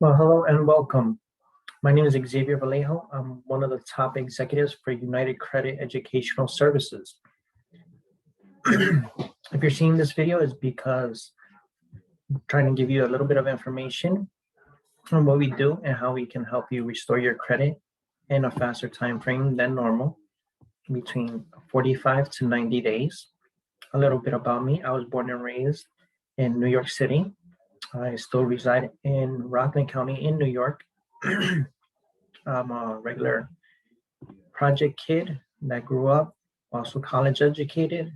Well, hello and welcome. My name is Xavier Vallejo. I'm one of the top executives for United Credit Educational Services. If you're seeing this video, it's because I'm trying to give you a little bit of information on what we do and how we can help you restore your credit in a faster time frame than normal, between 45 to 90 days. A little bit about me. I was born and raised in New York City. I still reside in Rockland County in New York. I'm a regular project kid that grew up, also college educated,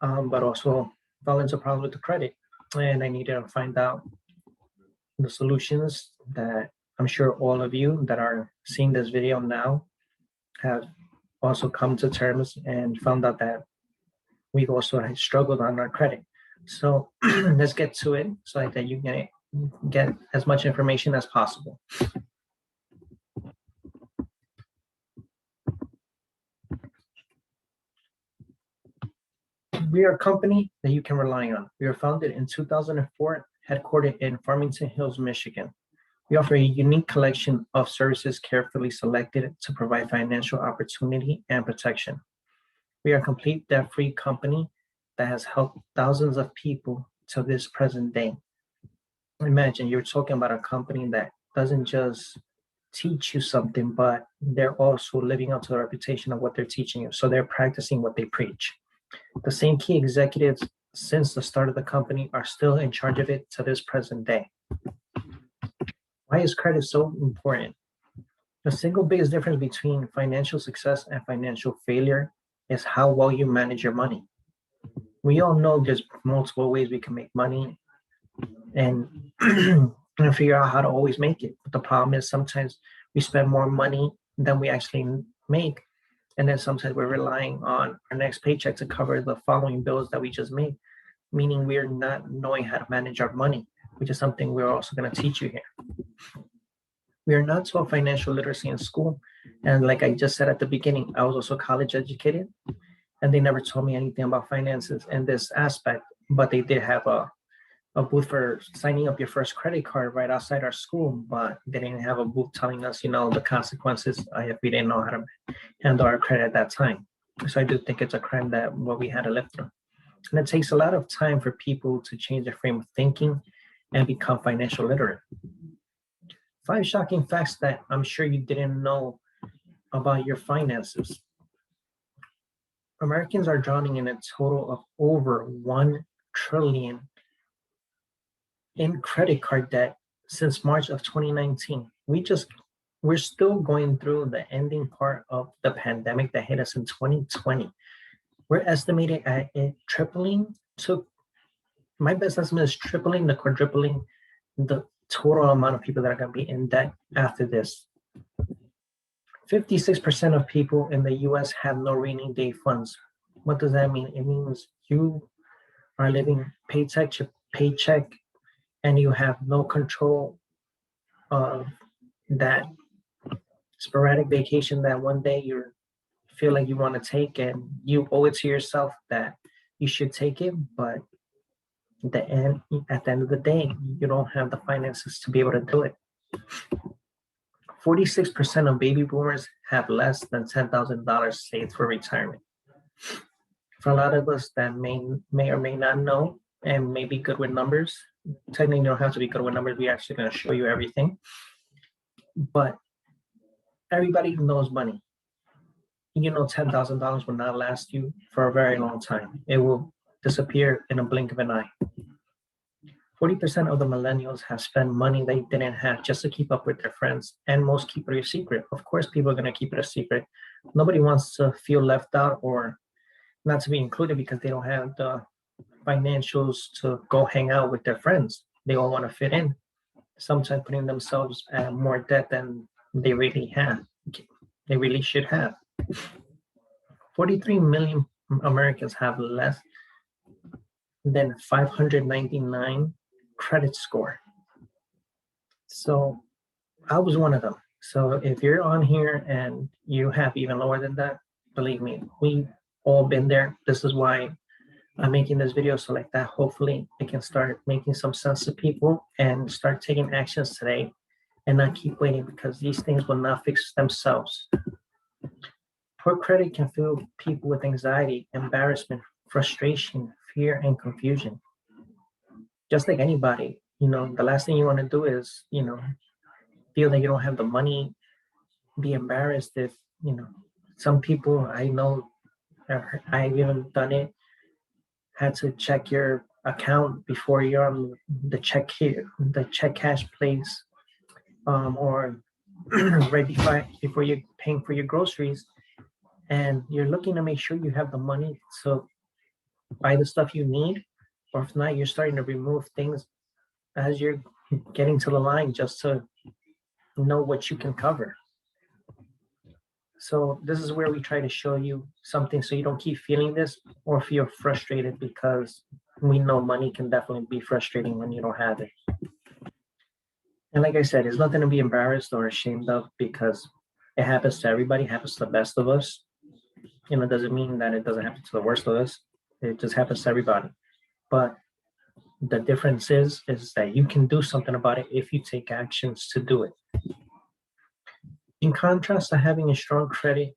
but also fell into problems with the credit. And I needed to find out the solutions that I'm sure all of you that are seeing this video now have also come to terms and found out that we've also struggled on our credit. So let's get to it so that you can get as much information as possible. We are a company that you can rely on. We were founded in 2004, headquartered in Farmington Hills, Michigan. We offer a unique collection of services carefully selected to provide financial opportunity and protection. We are a complete debt-free company that has helped thousands of people to this present day. Imagine you're talking about a company that doesn't just teach you something, but they're also living up to the reputation of what they're teaching you. So they're practicing what they preach. The same key executives since the start of the company are still in charge of it to this present day. Why is credit so important? The single biggest difference between financial success and financial failure is how well you manage your money. We all know there's multiple ways we can make money and, and figure out how to always make it. But the problem is sometimes we spend more money than we actually make. And then sometimes we're relying on our next paycheck to cover the following bills that we just made, meaning we're not knowing how to manage our money, which is something we're also going to teach you here. We are not taught financial literacy in school. And like I just said at the beginning, I was also college educated, and they never told me anything about finances in this aspect, but they did have a booth for signing up your first credit card right outside our school, but they didn't have a booth telling us, the consequences if we didn't know how to handle our credit at that time. So I do think it's a crime that what we had to live through. And it takes a lot of time for people to change their frame of thinking and become financial literate. 5 shocking facts that I'm sure you didn't know about your finances. Americans are drowning in a total of over 1 trillion in credit card debt since March of 2019. We're still going through the ending part of the pandemic that hit us in 2020. We're estimating at it tripling to, my best estimate is tripling to quadrupling the total amount of people that are going to be in debt after this. 56% of people in the US have no rainy day funds. What does that mean? It means you are living paycheck to paycheck and you have no control of that sporadic vacation that one day you feel like you want to take and you owe it to yourself that you should take it, but at the end of the day, you don't have the finances to be able to do it. 46% of baby boomers have less than $10,000 saved for retirement. For a lot of us that may or may not know and may be good with numbers, technically you don't have to be good with numbers. We're actually going to show you everything. But everybody knows money. $10,000 will not last you for a very long time. It will disappear in a blink of an eye. 40% of the millennials have spent money they didn't have just to keep up with their friends, and most keep it a secret. Of course, people are going to keep it a secret. Nobody wants to feel left out or not to be included because they don't have the financials to go hang out with their friends. They all want to fit in, sometimes putting themselves at more debt than they really should have. 43 million Americans have less than 599 credit score. So I was one of them. So if you're on here and you have even lower than that, believe me, we all been there. This is why I'm making this video so like that, hopefully it can start making some sense to people and start taking actions today and not keep waiting, because these things will not fix themselves. Poor credit can fill people with anxiety, embarrassment, frustration, fear, and confusion. Just like anybody, the last thing you want to do is, feel that you don't have the money, be embarrassed if, some people I know, I've even done it, had to check your account before you're on the check here, the check cash place, or right before you're paying for your groceries, and you're looking to make sure you have the money to buy the stuff you need, or if not, you're starting to remove things as you're getting to the line just to know what you can cover. So this is where we try to show you something so you don't keep feeling this or feel frustrated, because we know money can definitely be frustrating when you don't have it. And like I said, it's nothing to be embarrassed or ashamed of, because it happens to everybody, happens to the best of us. It doesn't mean that it doesn't happen to the worst of us. It just happens to everybody. But the difference is that you can do something about it if you take actions to do it. In contrast to having a strong credit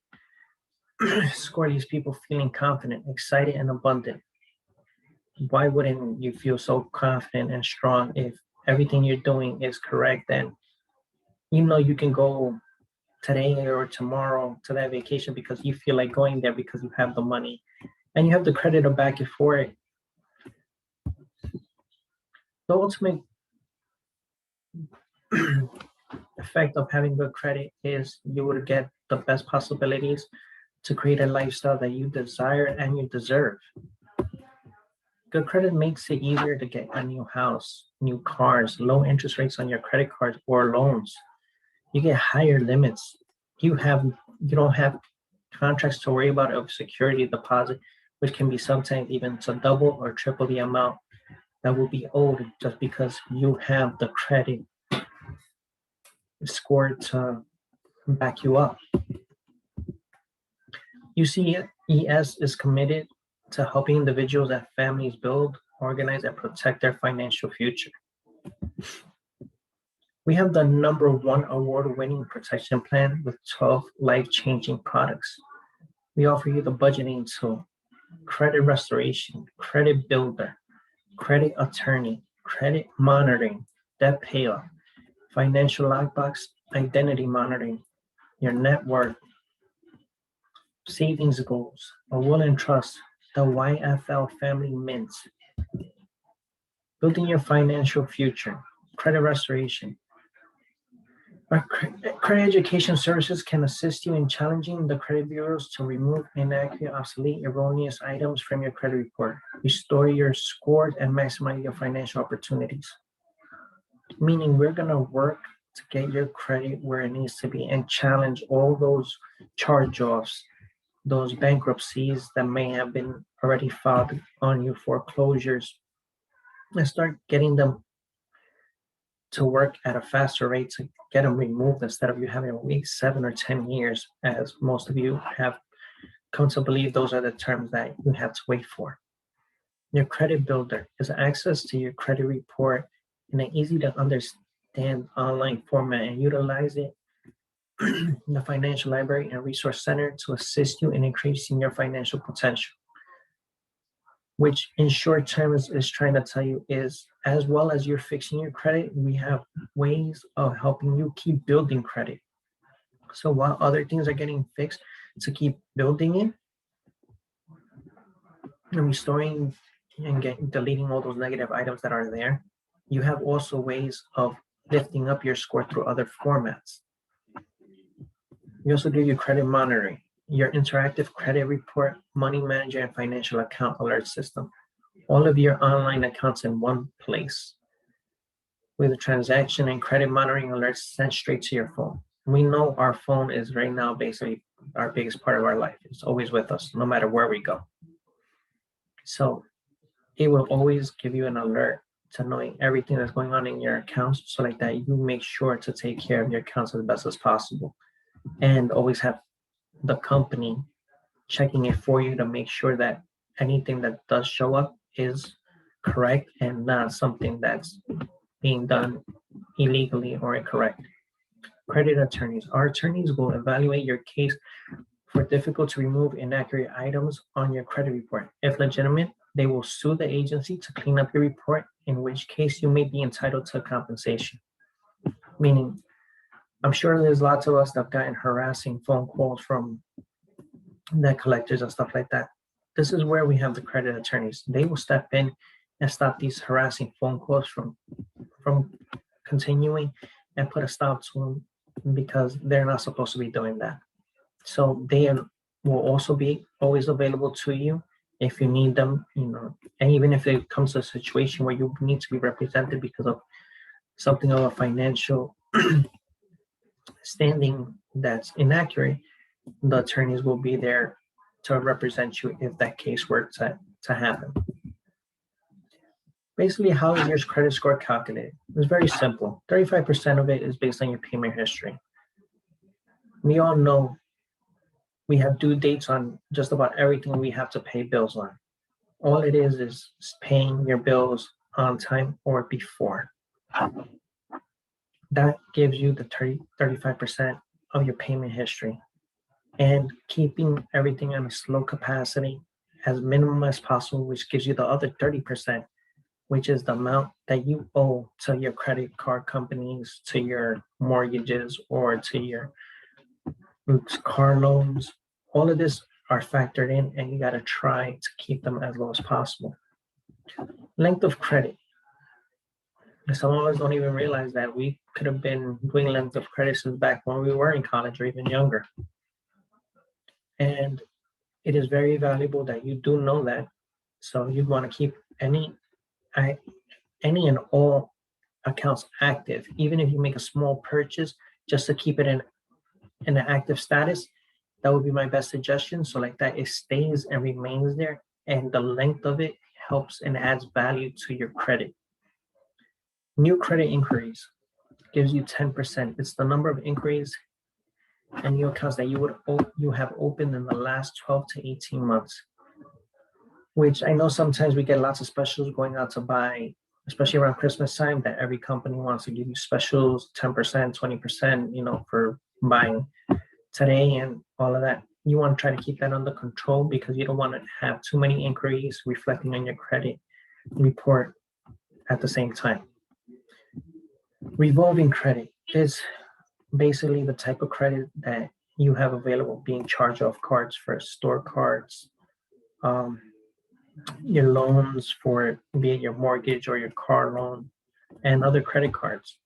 score, these people feeling confident, excited, and abundant. Why wouldn't you feel so confident and strong if everything you're doing is correct? And you can go today or tomorrow to that vacation because you feel like going there, because you have the money and you have the credit to back it for it. The ultimate effect of having good credit is you would get the best possibilities to create a lifestyle that you desire and you deserve. Good credit makes it easier to get a new house, new cars, low interest rates on your credit cards or loans. You get higher limits. You don't have contracts to worry about of security deposit, which can be sometimes even to double or triple the amount that will be owed just because you have the credit score to back you up. UCES is committed to helping individuals and families build, organize, and protect their financial future. We have the #1 award-winning protection plan with 12 life-changing products. We offer you the budgeting tool, credit restoration, credit builder, credit attorney, credit monitoring, debt payoff, financial lockbox, identity monitoring, your net worth, savings goals, a will and trust, the YFL Family Mint, building your financial future, credit restoration. Our credit education services can assist you in challenging the credit bureaus to remove inaccurate, obsolete, erroneous items from your credit report, restore your scores, and maximize your financial opportunities. Meaning we're going to work to get your credit where it needs to be and challenge all those charge-offs, those bankruptcies that may have been already filed on you, foreclosures, and start getting them to work at a faster rate to get them removed instead of you having to wait 7 or 10 years, as most of you have come to believe those are the terms that you have to wait for. Your credit builder is access to your credit report in an easy to understand online format, and utilize it the Financial Library and Resource Center to assist you in increasing your financial potential. Which in short terms is trying to tell you is, as well as you're fixing your credit, we have ways of helping you keep building credit. So while other things are getting fixed to keep building it and restoring and deleting all those negative items that are there, you have also ways of lifting up your score through other formats. We also give you credit monitoring, your interactive credit report, money manager, and financial account alert system. All of your online accounts in one place, with a transaction and credit monitoring alerts sent straight to your phone. We know our phone is right now basically our biggest part of our life. It's always with us, no matter where we go. So it will always give you an alert to knowing everything that's going on in your accounts, so like that you make sure to take care of your accounts as best as possible, and always have the company checking it for you to make sure that anything that does show up is correct and not something that's being done illegally or incorrect. Credit attorneys. Our attorneys will evaluate your case for difficult to remove inaccurate items on your credit report. If legitimate, they will sue the agency to clean up your report, in which case you may be entitled to compensation. Meaning, I'm sure there's lots of us that have gotten harassing phone calls from debt collectors and stuff like that. This is where we have the credit attorneys. They will step in and stop these harassing phone calls from continuing and put a stop to them because they're not supposed to be doing that. So they will also be always available to you if you need them, and even if it comes to a situation where you need to be represented because of something of a financial standing that's inaccurate, the attorneys will be there to represent you if that case were to happen. Basically, how is your credit score calculated? It's very simple. 35% of it is based on your payment history. We all know we have due dates on just about everything we have to pay bills on. All it is paying your bills on time or before. That gives you the 35% of your payment history. And keeping everything on a slow capacity as minimum as possible, which gives you the other 30%, which is the amount that you owe to your credit card companies, to your mortgages, or to your car loans. All of this are factored in, and you got to try to keep them as low as possible. Length of credit. Some of us don't even realize that we could have been doing length of credit since back when we were in college or even younger. And it is very valuable that you do know that. So you'd want to keep any and all accounts active, even if you make a small purchase, just to keep it in an active status. That would be my best suggestion. So like that, it stays and remains there, and the length of it helps and adds value to your credit. New credit inquiries gives you 10%. It's the number of inquiries and new accounts that you have opened in the last 12 to 18 months. Which I know sometimes we get lots of specials going out to buy, especially around Christmas time, that every company wants to give you specials, 10%, 20%, for buying today and all of that. You want to try to keep that under control because you don't want to have too many inquiries reflecting on your credit report at the same time. Revolving credit is basically the type of credit that you have available, being charged off cards for store cards, your loans for be it your mortgage or your car loan, and other credit cards.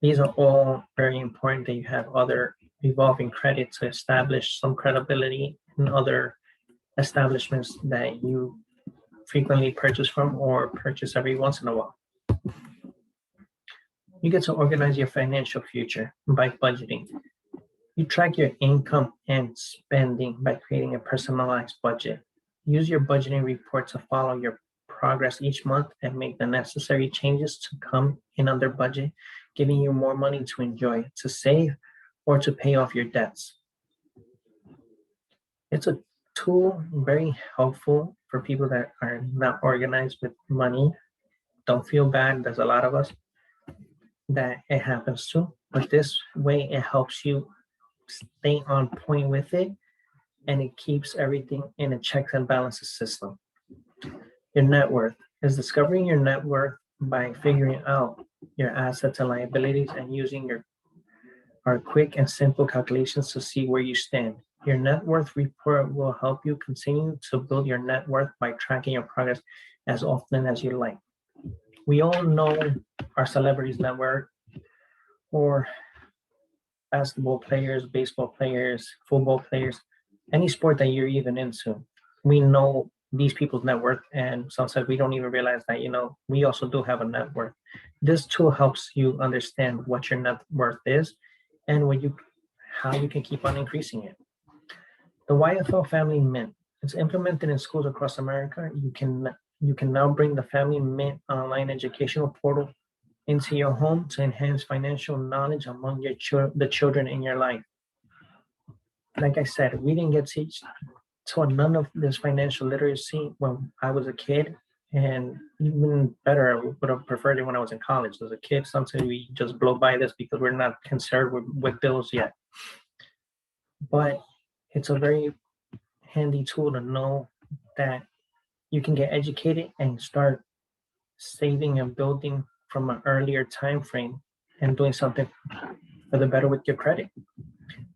These are all very important that you have other revolving credit to establish some credibility in other establishments that you frequently purchase from or purchase every once in a while. You get to organize your financial future by budgeting. You track your income and spending by creating a personalized budget. Use your budgeting report to follow your progress each month and make the necessary changes to come in under budget, giving you more money to enjoy, to save, or to pay off your debts. It's a tool very helpful for people that are not organized with money. Don't feel bad. There's a lot of us that it happens to, but this way it helps you stay on point with it, and it keeps everything in a checks and balances system. Your net worth is discovering your net worth by figuring out your assets and liabilities and using our quick and simple calculations to see where you stand. Your net worth report will help you continue to build your net worth by tracking your progress as often as you like. We all know our celebrities' net worth, or basketball players, baseball players, football players, any sport that you're even into. We know these people's net worth, and sometimes we don't even realize that, we also do have a net worth. This tool helps you understand what your net worth is and how you can keep on increasing it. The YFL Family Mint. It's implemented in schools across America. You can now bring the Family Mint online educational portal into your home to enhance financial knowledge among the children in your life. Like I said, we didn't get So none of this financial literacy when I was a kid, and even better, I would have preferred it when I was in college. As a kid, sometimes we just blow by this because we're not concerned with bills yet. But it's a very handy tool to know that you can get educated and start saving and building from an earlier time frame and doing something for the better with your credit.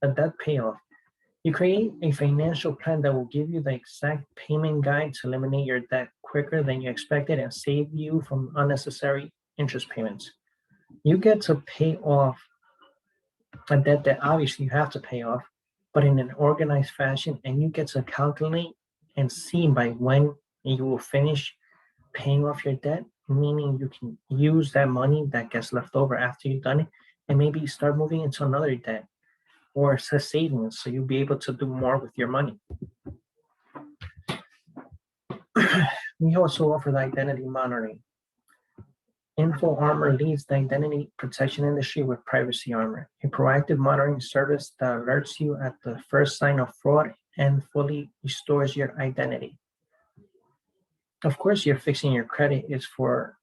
A debt payoff. You create a financial plan that will give you the exact payment guide to eliminate your debt quicker than you expected and save you from unnecessary interest payments. You get to pay off a debt that obviously you have to pay off, but in an organized fashion, and you get to calculate and see by when you will finish paying off your debt, meaning you can use that money that gets left over after you've done it and maybe start moving into another debt or it's a savings so you'll be able to do more with your money. We also offer the identity monitoring. InfoArmor leads the identity protection industry with Privacy Armor, a proactive monitoring service that alerts you at the first sign of fraud and fully restores your identity. Of course, you're fixing your credit is for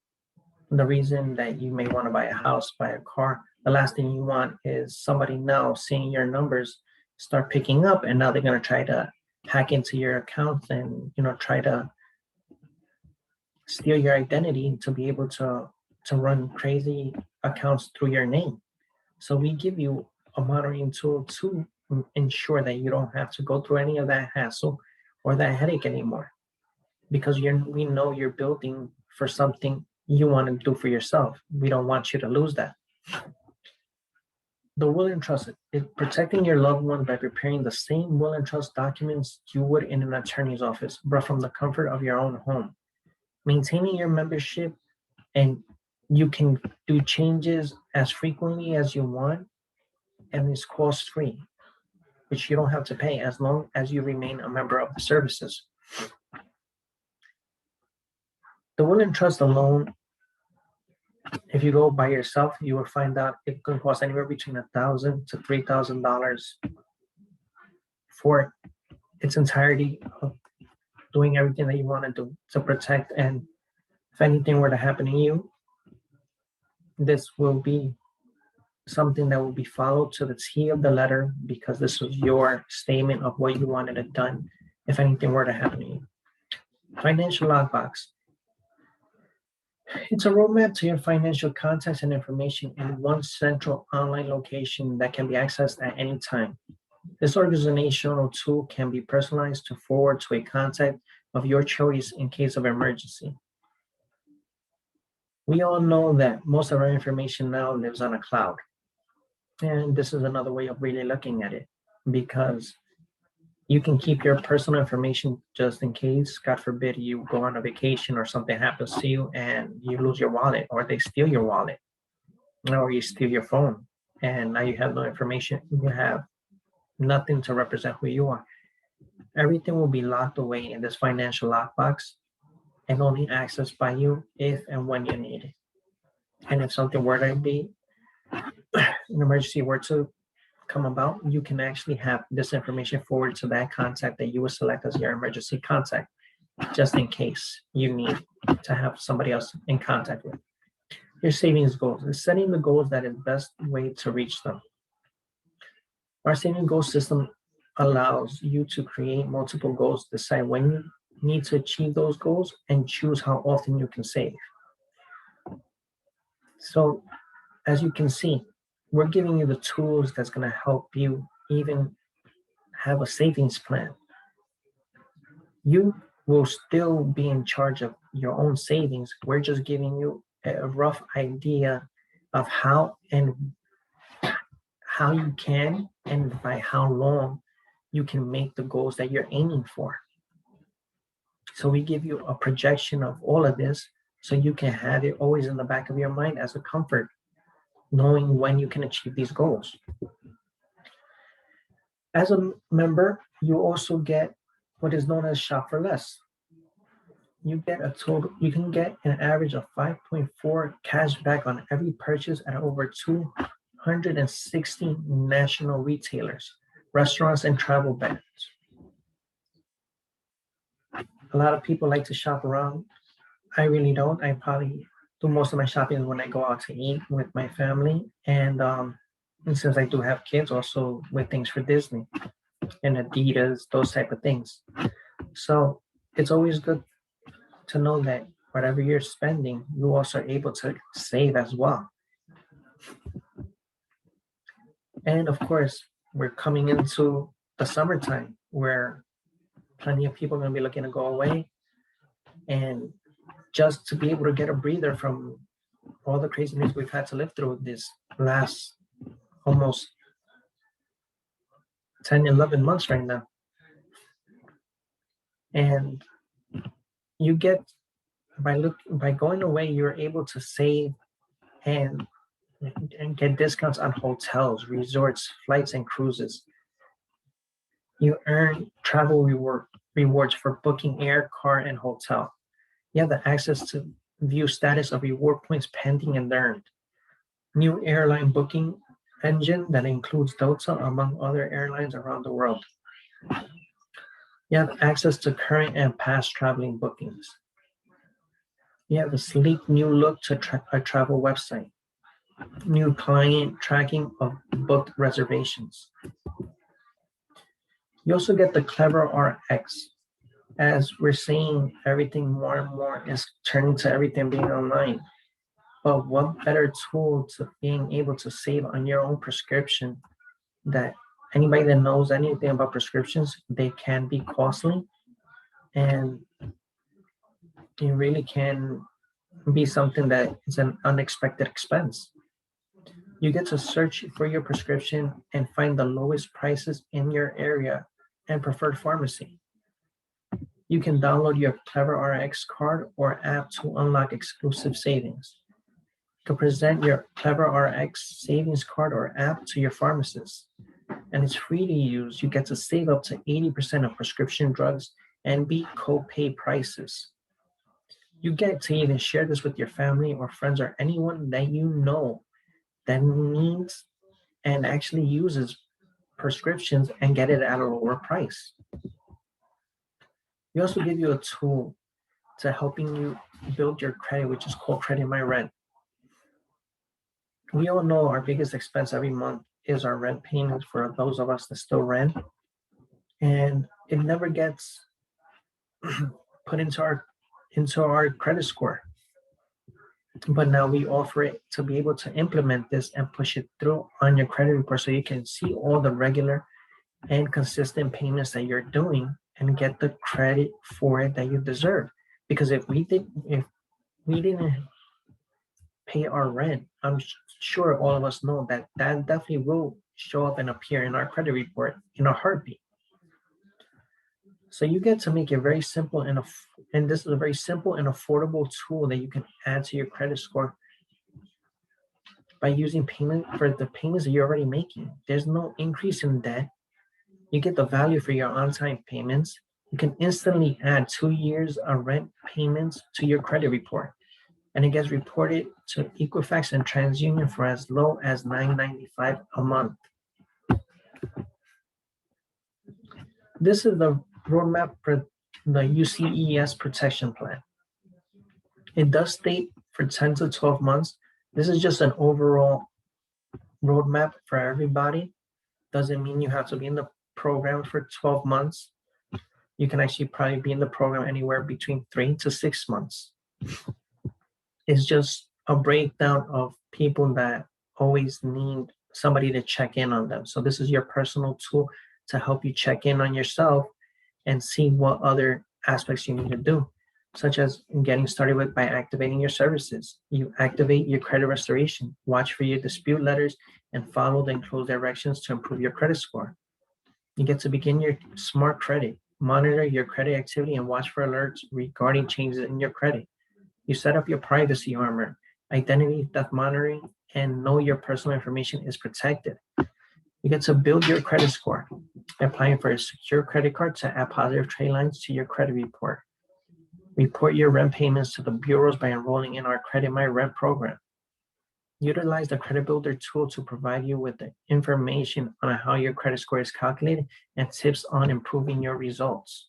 the reason that you may want to buy a house, buy a car. The last thing you want is somebody now seeing your numbers start picking up, and now they're going to try to hack into your account and try to steal your identity to be able to run crazy accounts through your name. So we give you a monitoring tool to ensure that you don't have to go through any of that hassle or that headache anymore, because we know you're building for something you want to do for yourself. We don't want you to lose that. The will and trust is protecting your loved one by preparing the same will and trust documents you would in an attorney's office, but from the comfort of your own home. Maintaining your membership, and you can do changes as frequently as you want, and it's cost free, which you don't have to pay as long as you remain a member of the services. The will and trust alone, if you go by yourself, you will find out it can cost anywhere between $1,000 to $3,000 for its entirety of doing everything that you want to do to protect. And if anything were to happen to you, this will be something that will be followed to the T of the letter, because this was your statement of what you wanted it done if anything were to happen to you. Financial Lockbox. It's a roadmap to your financial contacts and information in one central online location that can be accessed at any time. This organizational tool can be personalized to forward to a contact of your choice in case of emergency. We all know that most of our information now lives on a cloud. And this is another way of really looking at it, because you can keep your personal information just in case, God forbid, you go on a vacation or something happens to you and you lose your wallet, or they steal your wallet, or you steal your phone, and now you have no information. You have nothing to represent who you are. Everything will be locked away in this financial lockbox and only accessed by you if and when you need it. And if something were to be, an emergency were to come about, you can actually have this information forwarded to that contact that you would select as your emergency contact, just in case you need to have somebody else in contact with. Your savings goals is setting the goals that is best way to reach them. Our saving goal system allows you to create multiple goals, decide when you need to achieve those goals, and choose how often you can save. So as you can see, we're giving you the tools that's going to help you even have a savings plan. You will still be in charge of your own savings. We're just giving you a rough idea of how you can, and by how long you can make the goals that you're aiming for. So we give you a projection of all of this so you can have it always in the back of your mind as a comfort, knowing when you can achieve these goals. As a member, you also get what is known as Shop for Less. You can get an average of 5.4 cash back on every purchase at over 260 national retailers, restaurants, and travel brands. A lot of people like to shop around. I really don't. I probably do most of my shopping when I go out to eat with my family. And since I do have kids, also with things for Disney and Adidas, those type of things. So it's always good to know that whatever you're spending, you also are able to save as well. And of course, we're coming into the summertime where plenty of people are going to be looking to go away. And just to be able to get a breather from all the craziness we've had to live through this last almost 10, 11 months right now. And you get by going away, you're able to save and and get discounts on hotels, resorts, flights, and cruises. You earn travel rewards for booking air, car, and hotel. You have the access to view status of reward points pending and earned. New airline booking engine that includes Delta among other airlines around the world. You have access to current and past traveling bookings. You have a sleek new look to a travel website. New client tracking of booked reservations. You also get the Clever RX. As we're seeing, everything more and more is turning to everything being online. But what better tool to being able to save on your own prescription that anybody that knows anything about prescriptions, they can be costly and it really can be something that is an unexpected expense. You get to search for your prescription and find the lowest prices in your area and preferred pharmacy. You can download your Clever RX card or app to unlock exclusive savings. To present your Clever RX savings card or app to your pharmacist, and it's free to use. You get to save up to 80% of prescription drugs and beat copay prices. You get to even share this with your family or friends or anyone that you know that needs and actually uses prescriptions and get it at a lower price. We also give you a tool to helping you build your credit, which is called Credit My Rent. We all know our biggest expense every month is our rent payments for those of us that still rent, and it never gets put into our credit score. But now we offer it to be able to implement this and push it through on your credit report so you can see all the regular and consistent payments that you're doing and get the credit for it that you deserve. Because if we didn't pay our rent, I'm sure all of us know that that definitely will show up and appear in our credit report in a heartbeat. So you get to make it very simple and this is a very simple and affordable tool that you can add to your credit score by using payment for the payments that you're already making. There's no increase in debt. You get the value for your on-time payments. You can instantly add 2 years of rent payments to your credit report, and it gets reported to Equifax and TransUnion for as low as $9.95 a month. This is the roadmap for the UCES protection plan. It does state for 10 to 12 months. This is just an overall roadmap for everybody. Doesn't mean you have to be in the program for 12 months. You can actually probably be in the program anywhere between 3 to 6 months. It's just a breakdown of people that always need somebody to check in on them. So this is your personal tool to help you check in on yourself and see what other aspects you need to do, such as getting started with by activating your services. You activate your credit restoration, watch for your dispute letters, and follow the enclosed directions to improve your credit score. You get to begin your smart credit, monitor your credit activity, and watch for alerts regarding changes in your credit. You set up your privacy armor, identity theft monitoring, and know your personal information is protected. You get to build your credit score, applying for a secure credit card to add positive trade lines to your credit report. Report your rent payments to the bureaus by enrolling in our Credit My Rent program. Utilize the Credit Builder tool to provide you with the information on how your credit score is calculated and tips on improving your results.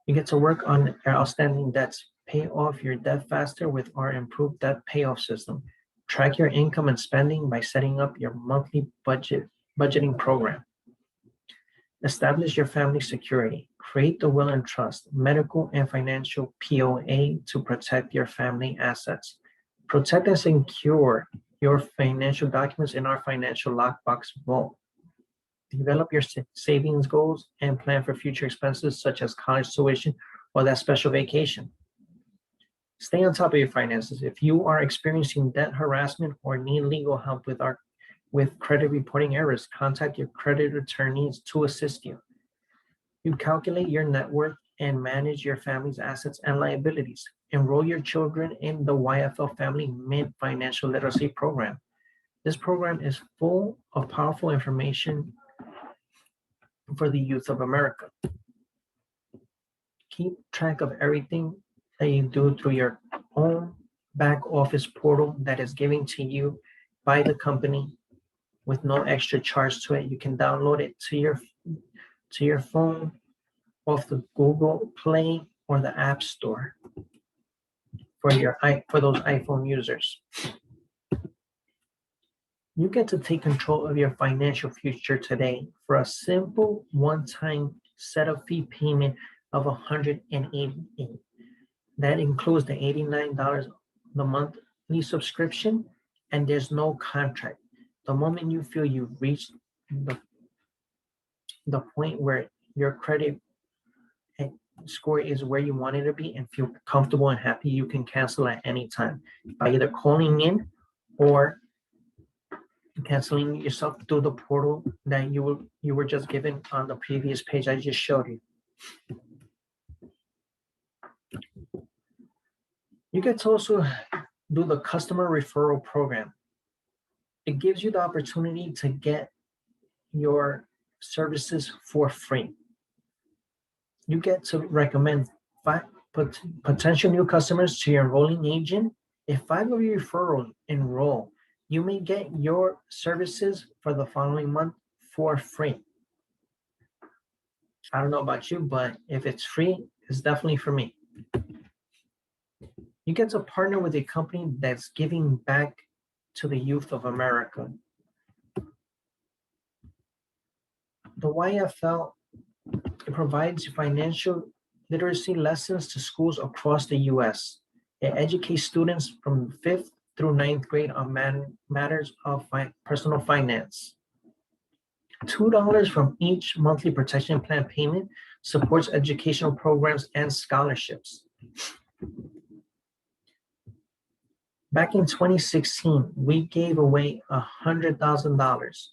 You get to work on your outstanding debts, pay off your debt faster with our improved debt payoff system. Track your income and spending by setting up your monthly budgeting program. Establish your family security. Create the will and trust, medical and financial POA to protect your family assets. Protect and secure your financial documents in our financial lockbox vault. Develop your savings goals and plan for future expenses such as college tuition or that special vacation. Stay on top of your finances. If you are experiencing debt harassment or need legal help with credit reporting errors, contact your credit attorneys to assist you. You calculate your net worth and manage your family's assets and liabilities. Enroll your children in the YFL Family Mint Financial Literacy Program. This program is full of powerful information for the youth of America. Keep track of everything that you do through your own back office portal that is given to you by the company with no extra charge to it. You can download it to your phone off the Google Play or the App Store for those iPhone users. You get to take control of your financial future today for a simple one-time setup fee payment of $188. That includes the $89 the monthly subscription, and there's no contract. The moment you feel you've reached the point where your credit score is where you want it to be and feel comfortable and happy, you can cancel at any time by either calling in or canceling yourself through the portal that you were just given on the previous page I just showed you. You get to also do the customer referral program. It gives you the opportunity to get your services for free. You get to recommend 5 potential new customers to your enrolling agent. If 5 of your referrals enroll, you may get your services for the following month for free. I don't know about you, but if it's free, it's definitely for me. You get to partner with a company that's giving back to the youth of America. The YFL provides financial literacy lessons to schools across the U.S. It educates students from 5th through 9th grade on matters of personal finance. $2 from each monthly protection plan payment supports educational programs and scholarships. Back in 2016, we gave away $100,000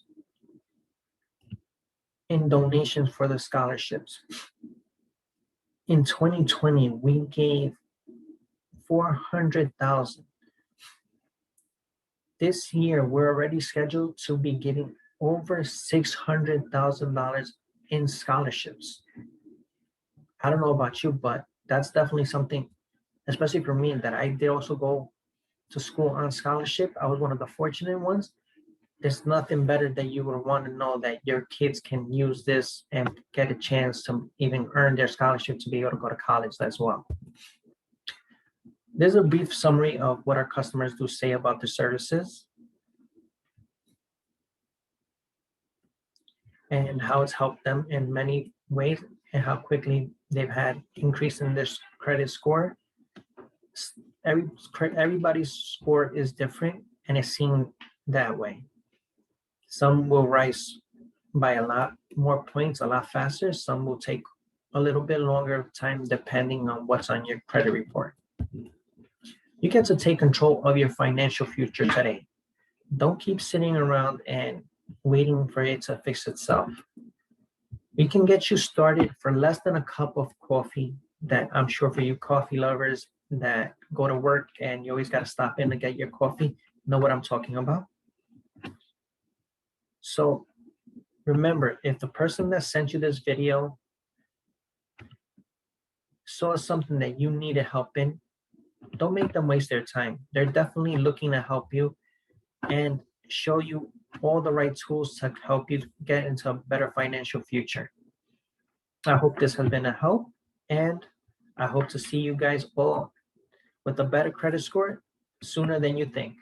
in donations for the scholarships. In 2020, we gave $400,000. This year, we're already scheduled to be giving over $600,000 in scholarships. I don't know about you, but that's definitely something, especially for me, that I did also go to school on scholarship. I was one of the fortunate ones. There's nothing better that you would want to know that your kids can use this and get a chance to even earn their scholarship to be able to go to college as well. There's a brief summary of what our customers do say about the services and how it's helped them in many ways and how quickly they've had increase in their credit score. Everybody's score is different and it's seen that way. Some will rise by a lot more points a lot faster. Some will take a little bit longer time depending on what's on your credit report. You get to take control of your financial future today. Don't keep sitting around and waiting for it to fix itself. We can get you started for less than a cup of coffee that I'm sure for you coffee lovers that go to work and you always got to stop in to get your coffee, know what I'm talking about. So remember, if the person that sent you this video saw something that you needed help in, don't make them waste their time. They're definitely looking to help you and show you all the right tools to help you get into a better financial future. I hope this has been a help. And I hope to see you guys all with a better credit score sooner than you think.